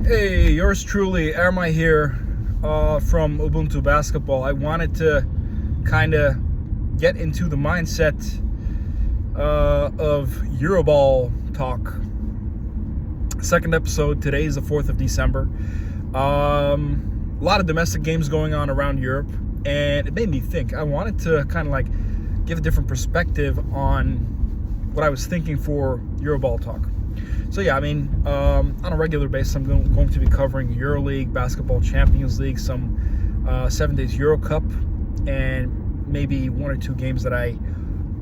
Hey, yours truly, Erma here from Ubuntu Basketball. I wanted to kind of get into the mindset of Euroball Talk. Second episode. Today is the 4th of December. A lot of domestic games going on around Europe, and it made me think. I wanted to kind of like give a different perspective on what I was thinking for Euroball Talk. So yeah, on a regular basis, I'm going to be covering EuroLeague, Basketball Champions League, some 7 days Euro Cup, and maybe one or two games that I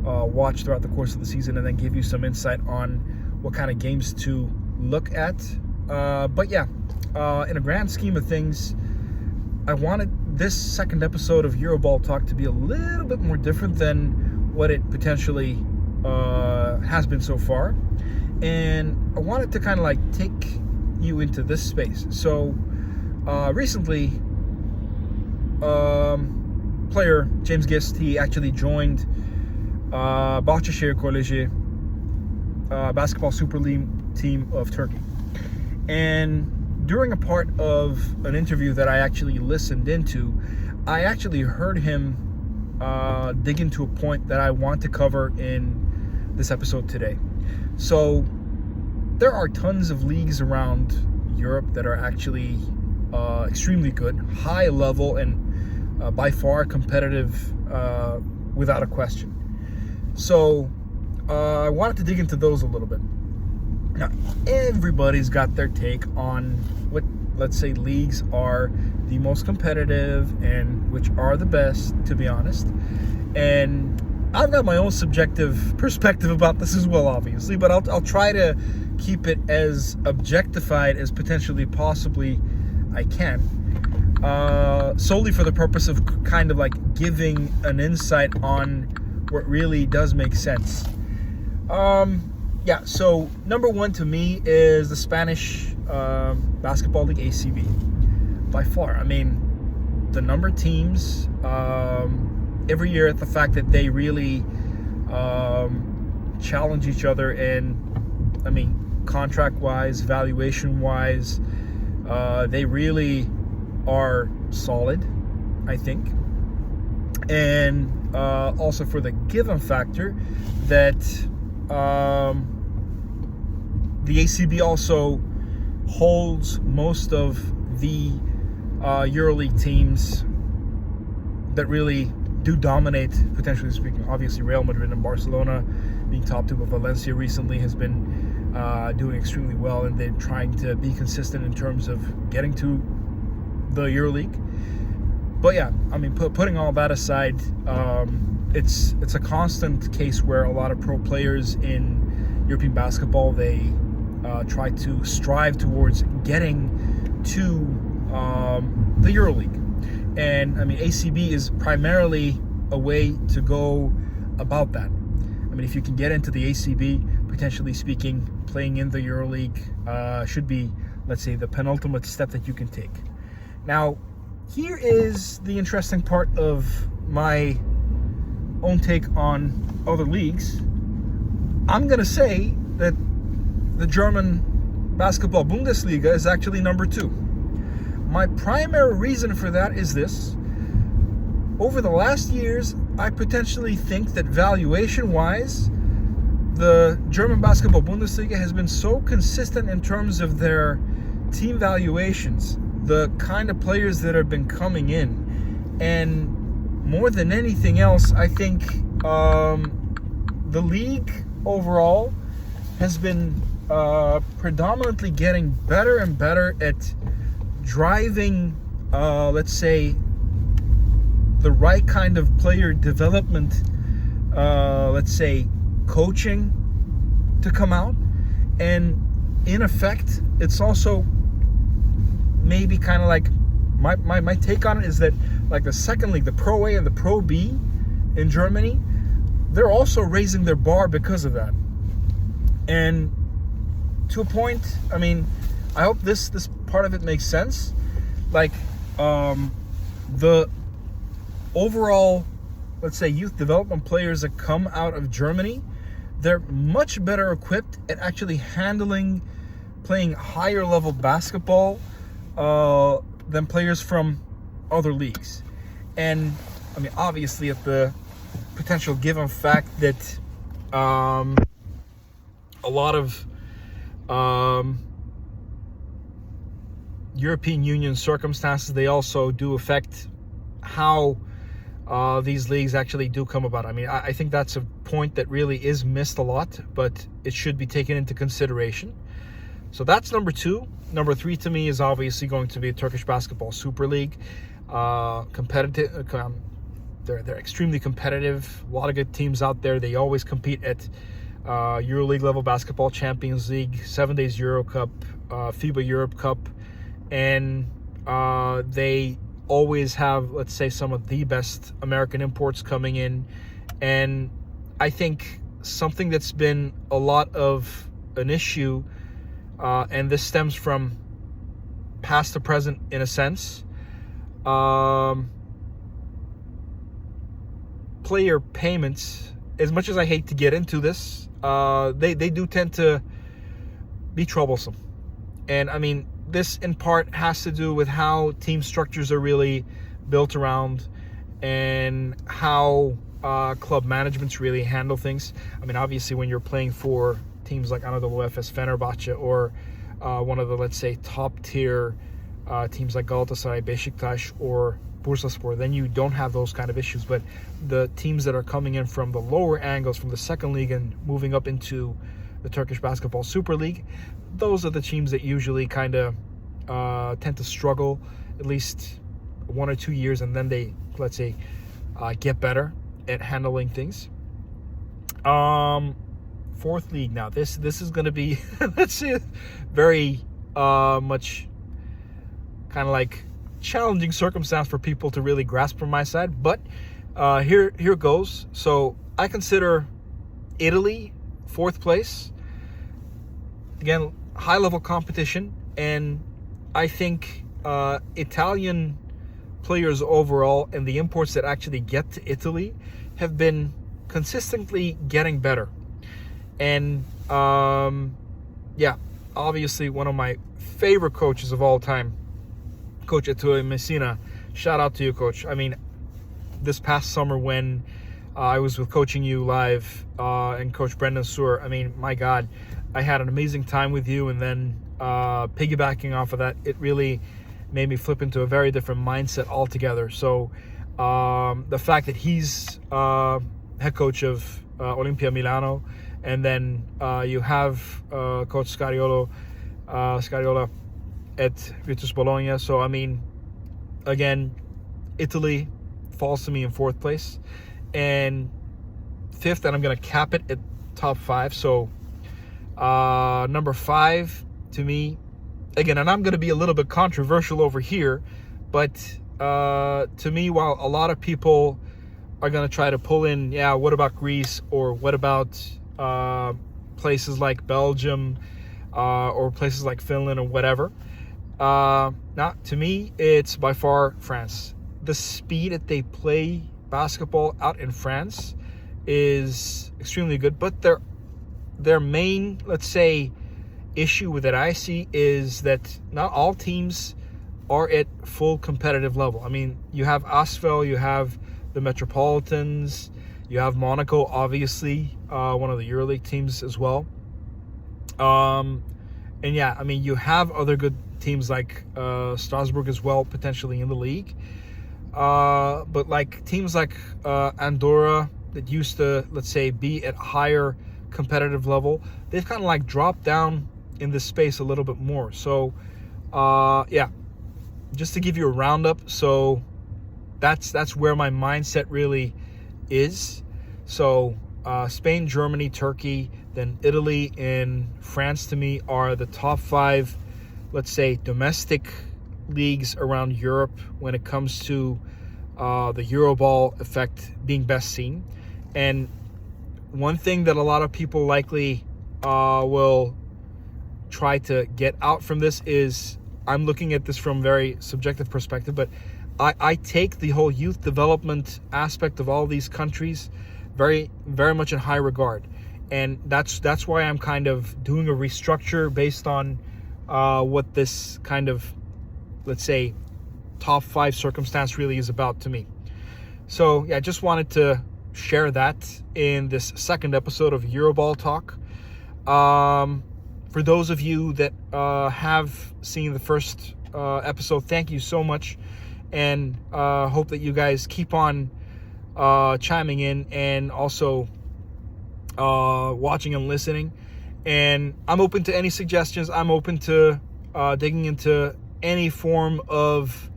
watch throughout the course of the season, and then give you some insight on what kind of games to look at. In a grand scheme of things, I wanted this second episode of Euroball Talk to be a little bit more different than what it potentially has been so far. And I wanted to kind of like take you into this space. So recently, player James Gist, he actually joined Bahçeşehir Koleji Basketball Super League team of Turkey. And during a part of an interview that I actually listened into, I actually heard him dig into a point that I want to cover in this episode today. So there are tons of leagues around Europe that are actually extremely good, high level, and by far competitive without a question. So I wanted to dig into those a little bit. Now, everybody's got their take on what, let's say, leagues are the most competitive and which are the best, to be honest. And I've got my own subjective perspective about this as well, obviously, but I'll try to keep it as objectified as potentially possibly I can, solely for the purpose of kind of like giving an insight on what really does make sense. So number one to me is the Spanish Basketball League, ACB. By far, the number of teams, every year, at the fact that they really challenge each other, and contract-wise, valuation-wise, they really are solid, I think. And also for the given factor that the ACB also holds most of the EuroLeague teams that really do dominate, potentially speaking. Obviously, Real Madrid and Barcelona being top two, but Valencia recently has been doing extremely well, and they're trying to be consistent in terms of getting to the EuroLeague. But yeah, putting all that aside, it's a constant case where a lot of pro players in European basketball, they try to strive towards getting to the EuroLeague. And ACB is primarily a way to go about that. If you can get into the ACB, potentially speaking, playing in the EuroLeague should be, let's say, the penultimate step that you can take. Now, here is the interesting part of my own take on other leagues. I'm going to say that the German Basketball Bundesliga is actually number 2. My primary reason for that is this. Over the last years, I potentially think that valuation-wise, the German Basketball Bundesliga has been so consistent in terms of their team valuations, the kind of players that have been coming in. And more than anything else, I think the league overall has been predominantly getting better and better at driving, let's say, the right kind of player development, let's say, coaching to come out. And in effect, it's also maybe kind of like my take on it is that, like, the second league, the Pro A and the Pro B in Germany, they're also raising their bar because of that. And to a point, I hope this part of it makes sense. Like, the overall, let's say, youth development players that come out of Germany, they're much better equipped at actually handling playing higher level basketball than players from other leagues. And I mean, obviously, at the potential given fact that a lot of European Union circumstances, they also do affect how these leagues actually do come about. I mean, I think that's a point that really is missed a lot, but it should be taken into consideration. So that's number 2. Number 3 to me is obviously going to be Turkish Basketball Super League. Competitive. They're extremely competitive. A lot of good teams out there. They always compete at EuroLeague level basketball, Champions League, 7 Days Euro Cup, FIBA Europe Cup, and they always have, let's say, some of the best American imports coming in. And I think something that's been a lot of an issue, and this stems from past to present in a sense, player payments, as much as I hate to get into this, they do tend to be troublesome. And I mean, this in part has to do with how team structures are really built around and how club managements really handle things. I mean, obviously, when you're playing for teams like Anadolu Efes, Fenerbahce, or one of the, let's say, top tier teams like Galatasaray, Beşiktaş, or Bursaspor, then you don't have those kind of issues. But the teams that are coming in from the lower angles, from the second league and moving up into the Turkish Basketball Super League, those are the teams that usually kind of tend to struggle at least 1 or 2 years, and then they, let's say, get better at handling things. Fourth league now. This is going to be, let's say, very much kind of like challenging circumstance for people to really grasp from my side, but here goes. So I consider Italy 4th place. Again, high level competition, and I think Italian players overall and the imports that actually get to Italy have been consistently getting better. And obviously one of my favorite coaches of all time, Coach Ettore Messina. Shout out to you, Coach. I mean, this past summer when I was with Coaching You Live and Coach Brendan Suhr, I mean, my God, I had an amazing time with you. And then piggybacking off of that, it really made me flip into a very different mindset altogether. So the fact that he's head coach of Olimpia Milano, and then you have Coach Scariolo at Virtus Bologna. So, I mean, again, Italy falls to me in 4th place. And 5th, and I'm going to cap it at top 5. So, number 5 to me, again, and I'm going to be a little bit controversial over here, but to me, while a lot of people are going to try to pull in, what about Greece, or what about places like Belgium, or places like Finland, or whatever, to me, it's by far France. The speed that they play basketball out in France is extremely good, but their main, let's say, issue with it I see is that not all teams are at full competitive level. I mean, you have Asvel, you have the Metropolitans, you have Monaco, obviously, one of the EuroLeague teams as well. And I mean, you have other good teams like Strasbourg as well, potentially in the league. But like teams like Andorra that used to, let's say, be at higher competitive level, they've kind of like dropped down in this space a little bit more. So, just to give you a roundup. So that's where my mindset really is. So Spain, Germany, Turkey, then Italy and France to me are the top 5, let's say, domestic leagues around Europe when it comes to the Euroball effect being best seen. And one thing that a lot of people likely will try to get out from this is, I'm looking at this from a very subjective perspective, but I take the whole youth development aspect of all these countries very, very much in high regard. And that's why I'm kind of doing a restructure based on what this kind of, let's say, top 5 circumstance really is about to me. So yeah, I just wanted to share that in this second episode of Euroball Talk. For those of you that have seen the first episode, thank you so much, and hope that you guys keep on chiming in and also watching and listening. And I'm open to any suggestions. I'm open to digging into any form of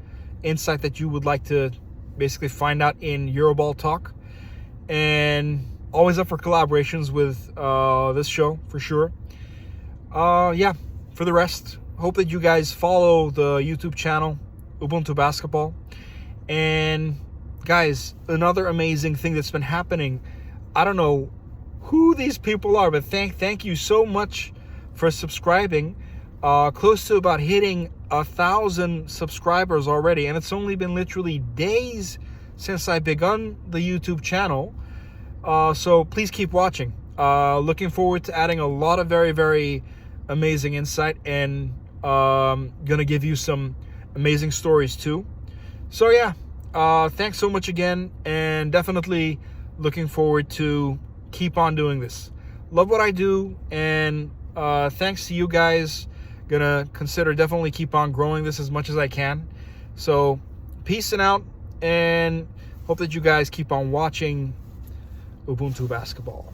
insight that you would like to basically find out in Euroball Talk, and always up for collaborations with this show for sure. Yeah, for the rest, hope that you guys follow the YouTube channel Ubuntu Basketball. And guys, another amazing thing that's been happening, I don't know who these people are, but thank you so much for subscribing. Close to about hitting 1,000 subscribers already, and it's only been literally days since I begun the YouTube channel. So please keep watching. Looking forward to adding a lot of very, very amazing insight, and gonna give you some amazing stories too. So yeah, thanks so much again, and definitely looking forward to keep on doing this. Love what I do, and thanks to you guys. Gonna consider definitely keep on growing this as much as I can. So peace and out, and hope that you guys keep on watching Ubuntu Basketball.